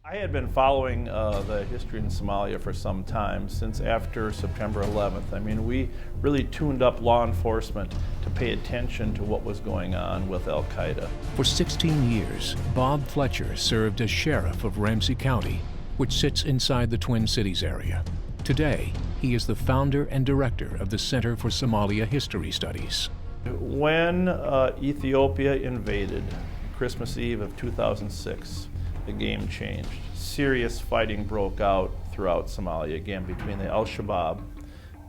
I had been following the history in Somalia for some time, since after September 11th. I mean, we really tuned up law enforcement to pay attention to what was going on with Al-Qaeda. For 16 years, Bob Fletcher served as sheriff of Ramsey County, which sits inside the Twin Cities area. Today, he is the founder and director of the Center for Somalia History Studies. When Ethiopia invaded Christmas Eve of 2006, the game changed. Serious fighting broke out throughout Somalia, again, between the Shabaab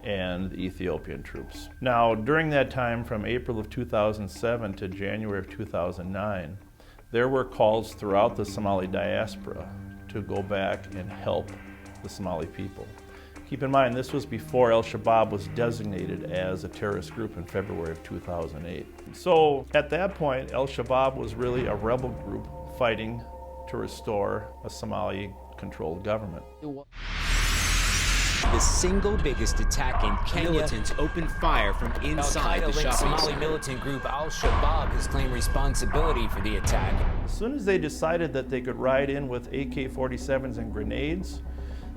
and the Ethiopian troops. Now, during that time, from April of 2007 to January of 2009, there were calls throughout the Somali diaspora to go back and help the Somali people. Keep in mind, this was before Shabaab was designated as a terrorist group in February of 2008. So at that point, Shabaab was really a rebel group fighting to restore a Somali-controlled government. The single biggest attack in Kenya. Militants opened fire from inside the shopping Somali militant group Al-Shabaab has claimed responsibility for the attack. As soon as they decided that they could ride in with AK-47s and grenades,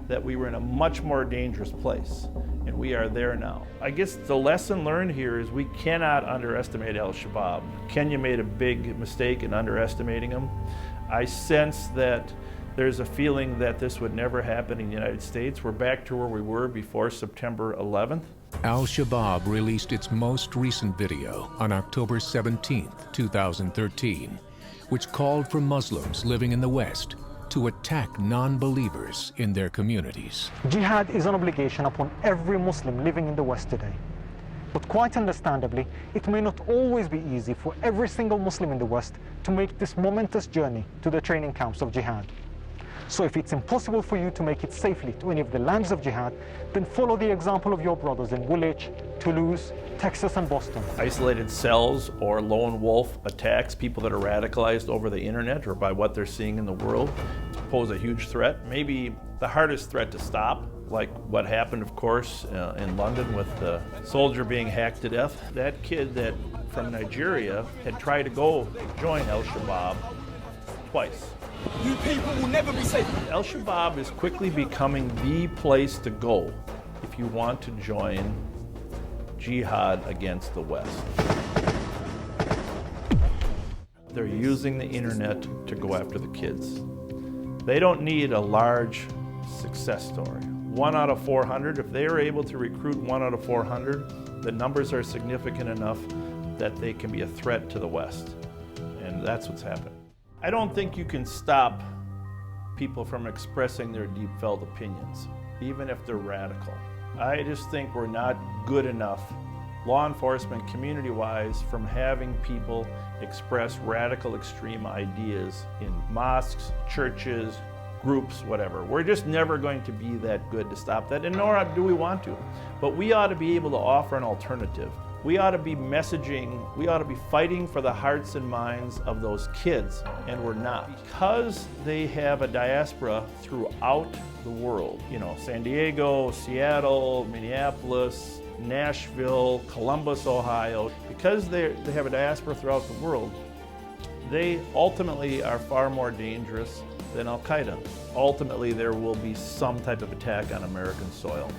that we were in a much more dangerous place, and we are there now. I guess the lesson learned here is we cannot underestimate Al-Shabaab. Kenya made a big mistake in underestimating them. I sense that there's a feeling that this would never happen in the United States. We're back to where we were before September 11th. Al-Shabaab released its most recent video on October 17, 2013, which called for Muslims living in the West to attack non-believers in their communities. Jihad is an obligation upon every Muslim living in the West today. But quite understandably, it may not always be easy for every single Muslim in the West to make this momentous journey to the training camps of jihad. So if it's impossible for you to make it safely to any of the lands of jihad, then follow the example of your brothers in Woolwich, Toulouse, Texas, and Boston. Isolated cells or lone wolf attacks, people that are radicalized over the internet or by what they're seeing in the world, pose a huge threat. Maybe the hardest threat to stop, like what happened, of course, in London with the soldier being hacked to death. That kid that from Nigeria had tried to go join Al-Shabaab twice. You people will never be safe. Al-Shabaab is quickly becoming the place to go if you want to join jihad against the West. They're using the internet to go after the kids. They don't need a large success story. 1 out of 400, if they are able to recruit 1 out of 400, the numbers are significant enough that they can be a threat to the West. And that's what's happening. I don't think you can stop people from expressing their deep-felt opinions, even if they're radical. I just think we're not good enough, law enforcement, community-wise, from having people express radical extreme ideas in mosques, churches, groups, whatever. We're just never going to be that good to stop that, and nor do we want to. But we ought to be able to offer an alternative. We ought to be messaging, we ought to be fighting for the hearts and minds of those kids, and we're not. Because they have a diaspora throughout the world, you know, San Diego, Seattle, Minneapolis, Nashville, Columbus, Ohio, because they have a diaspora throughout the world, they ultimately are far more dangerous than Al-Qaeda. Ultimately, there will be some type of attack on American soil.